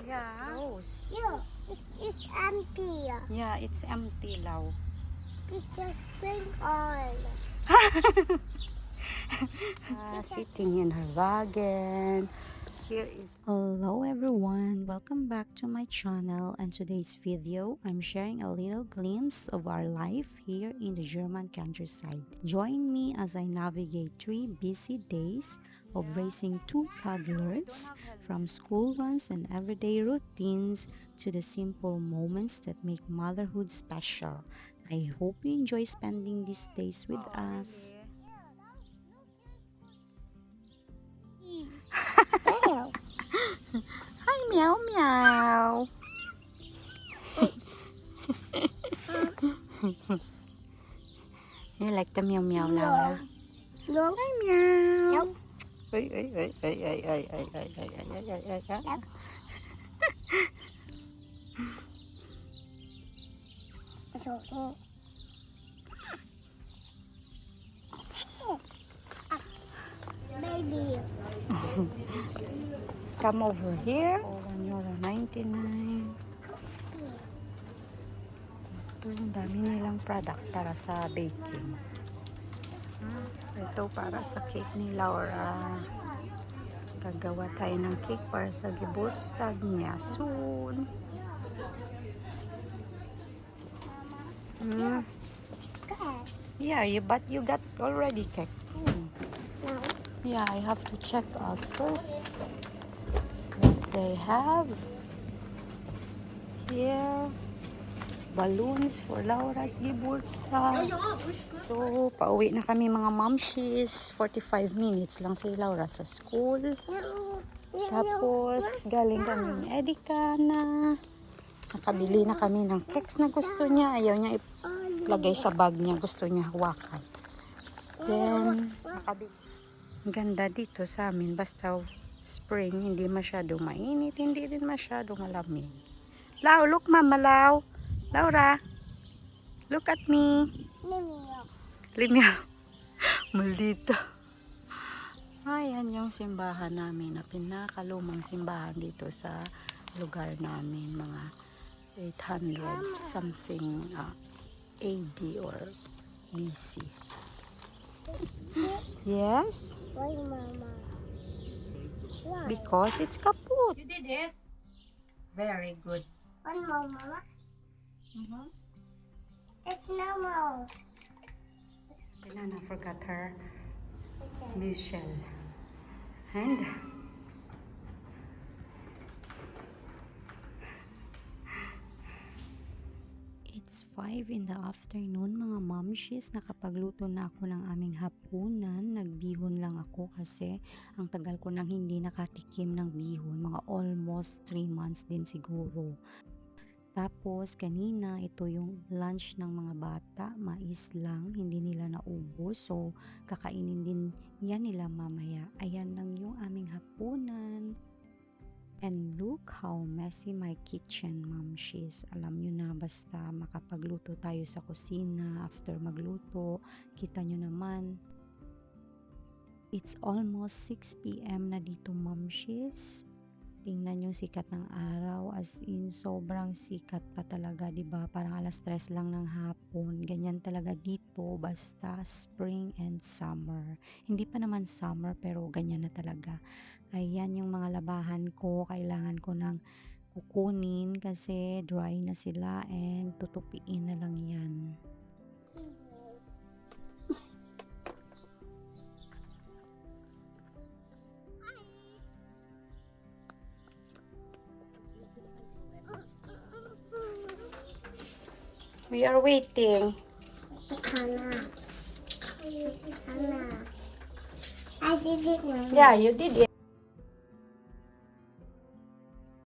Yeah. Rose. Yeah, it's empty. Yeah, it's empty, Lau. It's just spring on. Sitting in her wagon. Here is hello everyone, welcome back to my channel, and today's video I'm sharing a little glimpse of our life here in the German countryside. Join me as I navigate 3 busy days of raising 2 toddlers, from school runs and everyday routines to the simple moments that make motherhood special. I hope you enjoy spending these days with us. Hi, meow meow. You like the meow meow, Laura? No. Hi, meow. Nope. Ay, ay, ay, ay, ay, ay, ay, ay, ay, ay, ay, ay, ay. Nope. It's okay. Baby. Come over here. €1.99. Ito yung dami nilang products para sa baking. Ito para sa cake ni Laura. Gagawa tayo ng cake para sa Geburtstag niya soon. Good. Yeah, but you got already cake. No. Yeah, I have to check out first what they have. Here, balloons for Laura's Geburtstag. So, pauwi na kami mga momshies. 45 minutes lang si Laura sa school. Tapos, galing kami ni Edika na. Nakabili na kami ng cakes na gusto niya. Ayaw niya ilagay sa bag niya. Gusto niya hawakan. Then, nakabili. Ganda dito sa amin. Basta spring, hindi masyado mainit. Hindi rin masyado malamig. Lau, look mama, Lau. Laura, look at me. Limya. Maldito. Ayan yung simbahan namin. Na pinakalumang simbahan dito sa lugar namin. Mga 800 something AD or BC. Yes? Why, Mama? Why? Because it's kaput. You did it. Very good. One more, Mama. It's normal. Banana forgot her Michelle. And it's 5 in the afternoon, mga momshies. Nakapagluto na ako ng aming hapunan. Nagbihon lang ako kasi ang tagal ko nang hindi nakatikim ng bihon. Mga almost 3 months din siguro. Tapos kanina, ito yung lunch ng mga bata. Mais lang, hindi nila naubos. So, kakainin din yan nila mamaya. Ayan lang yung aming hapunan. And look how messy my kitchen, momshies. Alam nyo na, basta makapagluto tayo sa kusina. After magluto, kita nyo naman, it's almost 6 PM na dito, momshies. Tingnan yung sikat ng araw, as in sobrang sikat pa talaga, diba? Parang alas 3 lang ng hapon. Ganyan talaga dito, basta spring and summer. Hindi pa naman summer, pero ganyan na talaga. Ayan yung mga labahan ko, kailangan ko nang kukunin kasi dry na sila and tutupiin na lang yan. We are waiting. Hannah. Hannah. I did it, Mama. Yeah, you did it.